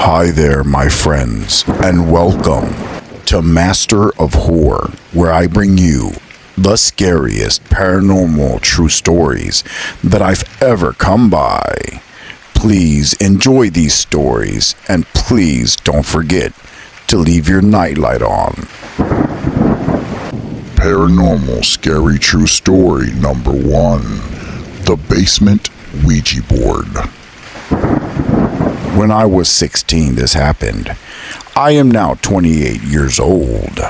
Hi there, my friends, and welcome to Master of Horror, where I bring you the scariest paranormal true stories that I've ever come by. Please enjoy these stories, and please don't forget to leave your nightlight on. Paranormal Scary True Story number 1. The Basement Ouija Board. When I was 16, this happened. I am now 28 years old.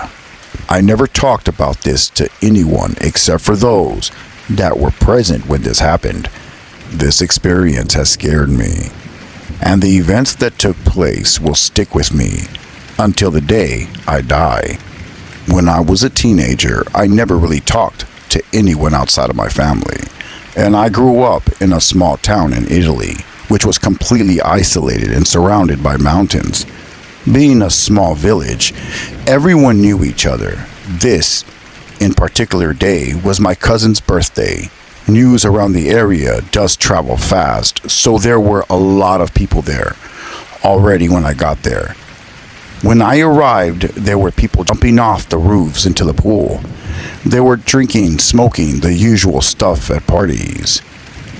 I never talked about this to anyone except for those that were present when this happened. This experience has scared me, and the events that took place will stick with me until the day I die. When I was a teenager, I never really talked to anyone outside of my family, and I grew up in a small town in Italy, which was completely isolated and surrounded by mountains. Being a small village, everyone knew each other. This, in particular day, was my cousin's birthday. News around the area does travel fast, so there were a lot of people there already when I got there. When I arrived, there were people jumping off the roofs into the pool. They were drinking, smoking, the usual stuff at parties.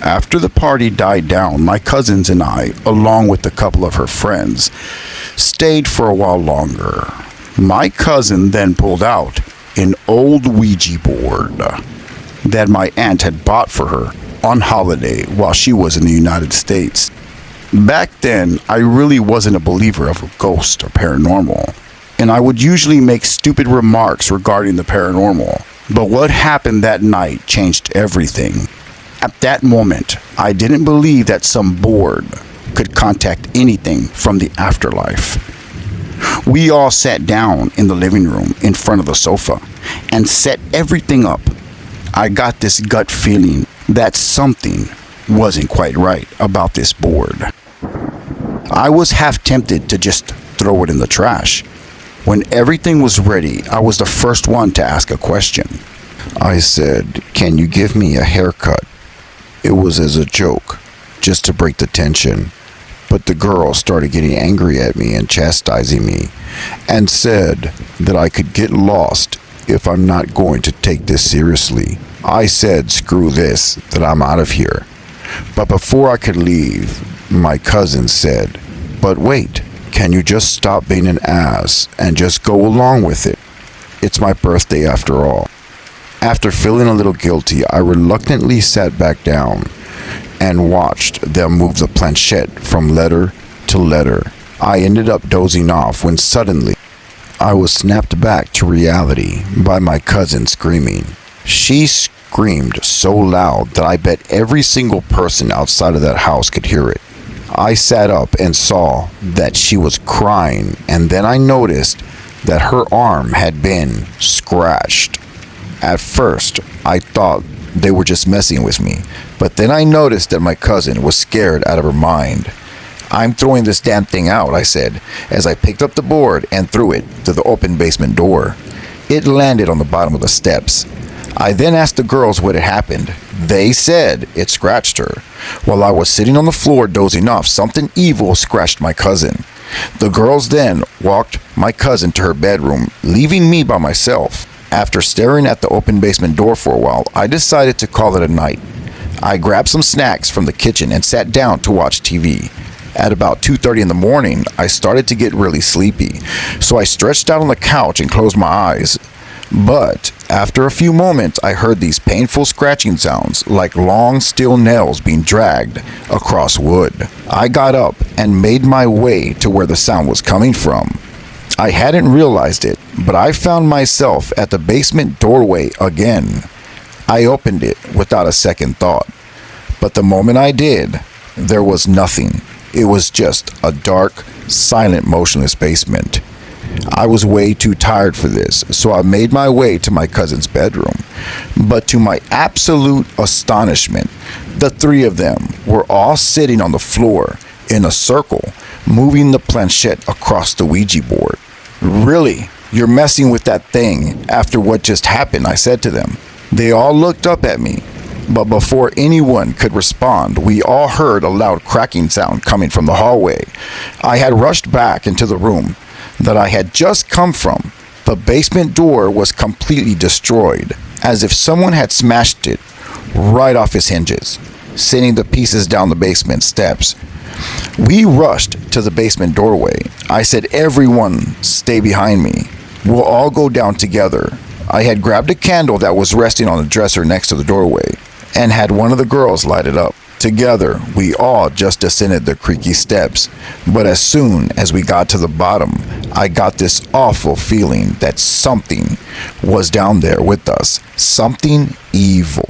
After the party died down, my cousins and I, along with a couple of her friends, stayed for a while longer. My cousin then pulled out an old Ouija board that my aunt had bought for her on holiday while she was in the United States. Back then, I really wasn't a believer of a ghost or paranormal, and I would usually make stupid remarks regarding the paranormal. But what happened that night changed everything. At that moment, I didn't believe that some board could contact anything from the afterlife. We all sat down in the living room in front of the sofa and set everything up. I got this gut feeling that something wasn't quite right about this board. I was half tempted to just throw it in the trash. When everything was ready, I was the first one to ask a question. I said, "Can you give me a haircut?" It was as a joke, just to break the tension. But the girl started getting angry at me and chastising me, and said that I could get lost if I'm not going to take this seriously. I said, "Screw this, that I'm out of here." But before I could leave, my cousin said, "But wait, can you just stop being an ass and just go along with it? It's my birthday after all." After feeling a little guilty, I reluctantly sat back down and watched them move the planchette from letter to letter. I ended up dozing off when suddenly I was snapped back to reality by my cousin screaming. She screamed so loud that I bet every single person outside of that house could hear it. I sat up and saw that she was crying, and then I noticed that her arm had been scratched. At first, I thought they were just messing with me, but then I noticed that my cousin was scared out of her mind. "I'm throwing this damn thing out," I said, as I picked up the board and threw it to the open basement door. It landed on the bottom of the steps. I then asked the girls what had happened. They said it scratched her. While I was sitting on the floor dozing off, something evil scratched my cousin. The girls then walked my cousin to her bedroom, leaving me by myself. After staring at the open basement door for a while, I decided to call it a night. I grabbed some snacks from the kitchen and sat down to watch TV. At about 2:30 in the morning, I started to get really sleepy, so I stretched out on the couch and closed my eyes. But after a few moments, I heard these painful scratching sounds, like long steel nails being dragged across wood. I got up and made my way to where the sound was coming from. I hadn't realized it, but I found myself at the basement doorway again. I opened it without a second thought, but the moment I did, there was nothing. It was just a dark, silent, motionless basement. I was way too tired for this, so I made my way to my cousin's bedroom. But to my absolute astonishment, the three of them were all sitting on the floor in a circle, moving the planchette across the Ouija board. "Really? You're messing with that thing after what just happened?" I said to them. They all looked up at me, But before anyone could respond, we all heard a loud cracking sound coming from the hallway. I had rushed back into the room that I had just come from. The basement door was completely destroyed, as if someone had smashed it right off its hinges, sending the pieces down the basement steps. We rushed to the basement doorway. I said, "Everyone, stay behind me. We'll all go down together." I had grabbed a candle that was resting on the dresser next to the doorway and had one of the girls light it up. Together, we all just descended the creaky steps. But as soon as we got to the bottom, I got this awful feeling that something was down there with us. Something evil.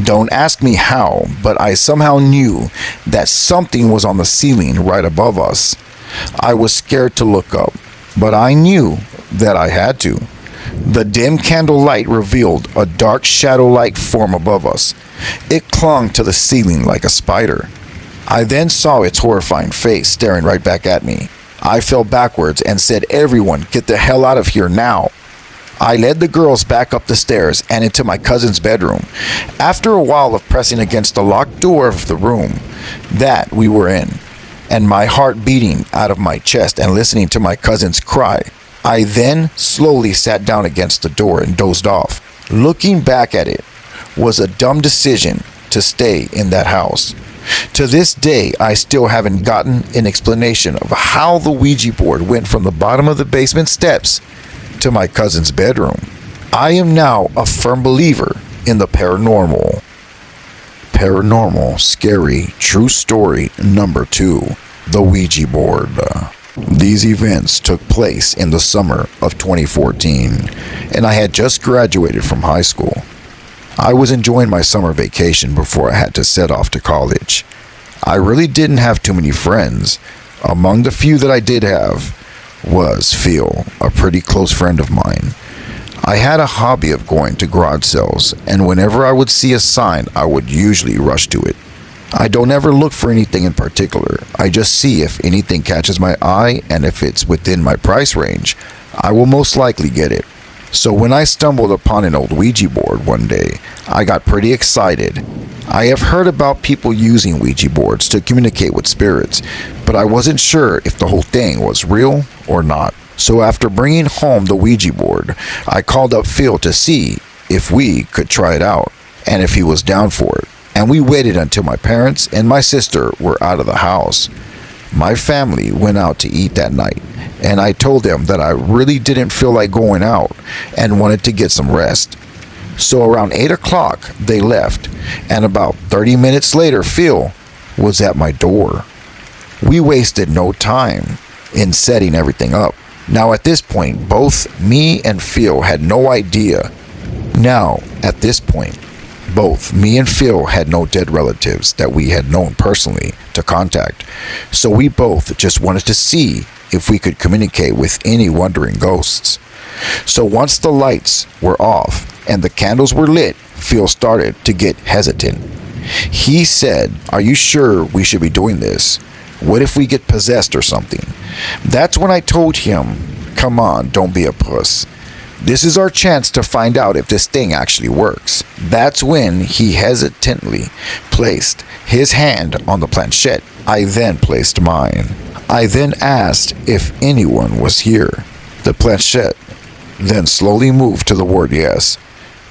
Don't ask me how, but I somehow knew that something was on the ceiling right above us. I was scared to look up, but I knew that I had to. The dim candle light revealed a dark shadow-like form above us. It clung to the ceiling like a spider. I then saw its horrifying face staring right back at me. I fell backwards and said, "Everyone, get the hell out of here now." I led the girls back up the stairs and into my cousin's bedroom. After a while of pressing against the locked door of the room that we were in, and my heart beating out of my chest and listening to my cousin's cry, I then slowly sat down against the door and dozed off. Looking back at it was a dumb decision to stay in that house. To this day, I still haven't gotten an explanation of how the Ouija board went from the bottom of the basement steps to my cousin's bedroom. I am now a firm believer in the paranormal. Paranormal, scary, true story number 2, the Ouija board. These events took place in the summer of 2014, and I had just graduated from high school. I was enjoying my summer vacation before I had to set off to college. I really didn't have too many friends. Among the few that I did have was Phil, a pretty close friend of mine. I had a hobby of going to garage sales, and whenever I would see a sign, I would usually rush to it. I don't ever look for anything in particular. I just see if anything catches my eye, and if it's within my price range, I will most likely get it. So when I stumbled upon an old Ouija board one day, I got pretty excited. I have heard about people using Ouija boards to communicate with spirits, but I wasn't sure if the whole thing was real or not. So after bringing home the Ouija board, I called up Phil to see if we could try it out and if he was down for it. And we waited until my parents and my sister were out of the house. My family went out to eat that night, and I told them that I really didn't feel like going out and wanted to get some rest. So around 8 o'clock, they left, and about 30 minutes later, Phil was at my door. We wasted no time in setting everything up. Now at this point, both me and Phil had no idea. Both me and Phil had no dead relatives that we had known personally to contact. So we both just wanted to see if we could communicate with any wandering ghosts. So once the lights were off and the candles were lit, Phil started to get hesitant. He said, "Are you sure we should be doing this? What if we get possessed or something?" That's when I told him, "Come on, don't be a puss. This is our chance to find out if this thing actually works." That's when he hesitantly placed his hand on the planchette. I then placed mine. I then asked if anyone was here. The planchette then slowly moved to the word yes.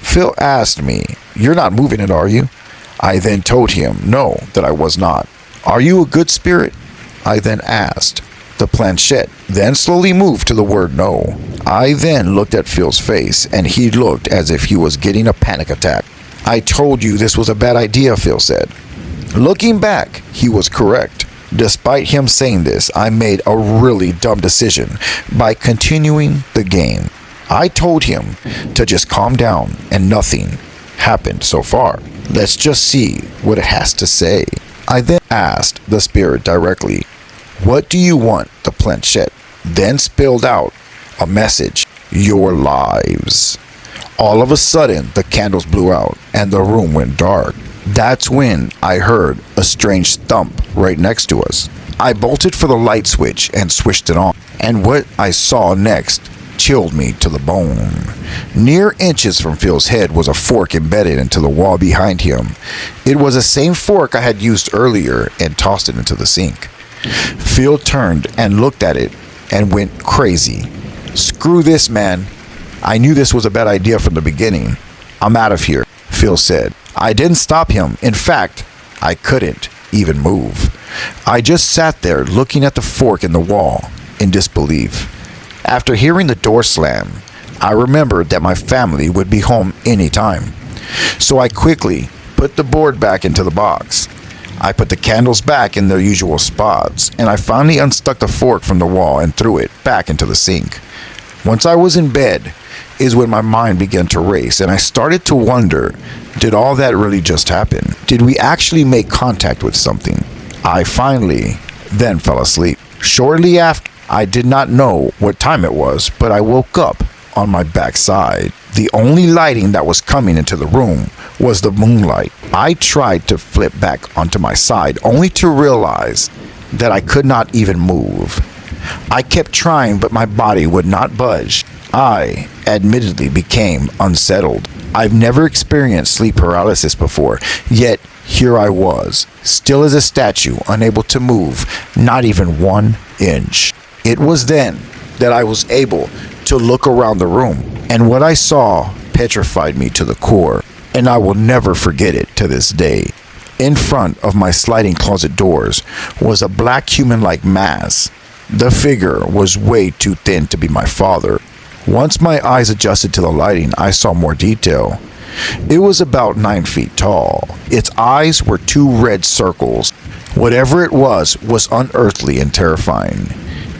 Phil asked me, "You're not moving it, are you?" I then told him no, that I was not. "Are you a good spirit?" I then asked. The planchette then slowly moved to the word no. I then looked at Phil's face, and he looked as if he was getting a panic attack. "I told you this was a bad idea," Phil said. Looking back, he was correct. Despite him saying this, I made a really dumb decision by continuing the game. I told him to just calm down, and nothing happened so far. Let's just see what it has to say. I then asked the spirit directly, "What do you want?" The planchette then spelled out a message: "Your lives." All of a sudden, the candles blew out and the room went dark. That's when I heard a strange thump right next to us. I bolted for the light switch and switched it on. And what I saw next chilled me to the bone. Near inches from Phil's head was a fork embedded into the wall behind him. It was the same fork I had used earlier and tossed it into the sink. Phil turned and looked at it and went crazy. "Screw this, man. I knew this was a bad idea from the beginning. I'm out of here," Phil said. I didn't stop him. In fact, I couldn't even move. I just sat there looking at the fork in the wall in disbelief. After hearing the door slam, I remembered that my family would be home any time. So I quickly put the board back into the box. I put the candles back in their usual spots, and I finally unstuck the fork from the wall and threw it back into the sink. Once I was in bed is when my mind began to race, and I started to wonder, did all that really just happen? Did we actually make contact with something? I finally then fell asleep. Shortly after, I did not know what time it was, but I woke up on my backside. The only lighting that was coming into the room was the moonlight. I tried to flip back onto my side, only to realize that I could not even move. I kept trying, but my body would not budge. I admittedly became unsettled. I've never experienced sleep paralysis before, yet here I was, still as a statue, unable to move, not even 1 inch. It was then that I was able to look around the room, and what I saw petrified me to the core, and I will never forget it to this day. In front of my sliding closet doors was a black human-like mass. The figure was way too thin to be my father. Once my eyes adjusted to the lighting, I saw more detail. It was about 9 feet tall. Its eyes were 2 red circles. Whatever it was unearthly and terrifying.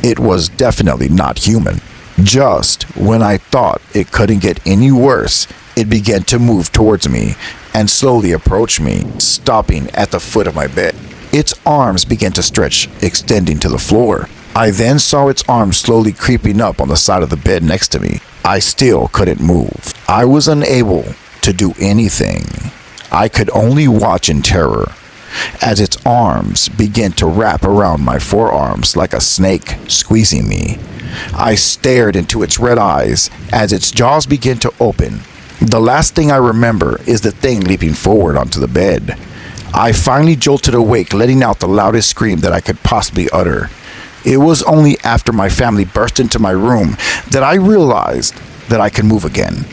It was definitely not human. Just when I thought it couldn't get any worse, it began to move towards me and slowly approach me, stopping at the foot of my bed. Its arms began to stretch, extending to the floor. I then saw its arms slowly creeping up on the side of the bed next to me. I still couldn't move. I was unable to do anything. I could only watch in terror as its arms began to wrap around my forearms like a snake, squeezing me. I stared into its red eyes as its jaws began to open. The last thing I remember is the thing leaping forward onto the bed. I finally jolted awake, letting out the loudest scream that I could possibly utter. It was only after my family burst into my room that I realized that I could move again.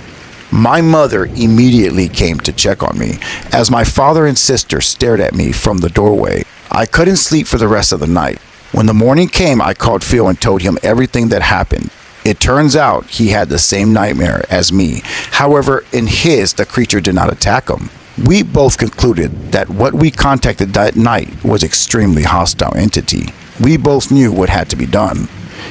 My mother immediately came to check on me as my father and sister stared at me from the doorway. I couldn't sleep for the rest of the night. When the morning came, I called Phil and told him everything that happened. It turns out he had the same nightmare as me. However, in his, the creature did not attack him. We both concluded that what we contacted that night was extremely hostile entity. We both knew what had to be done.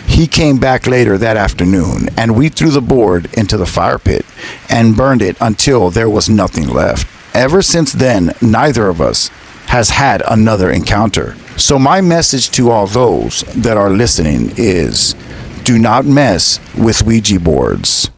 He came back later that afternoon, and we threw the board into the fire pit and burned it until there was nothing left. Ever since then, neither of us has had another encounter. So my message to all those that are listening is, do not mess with Ouija boards.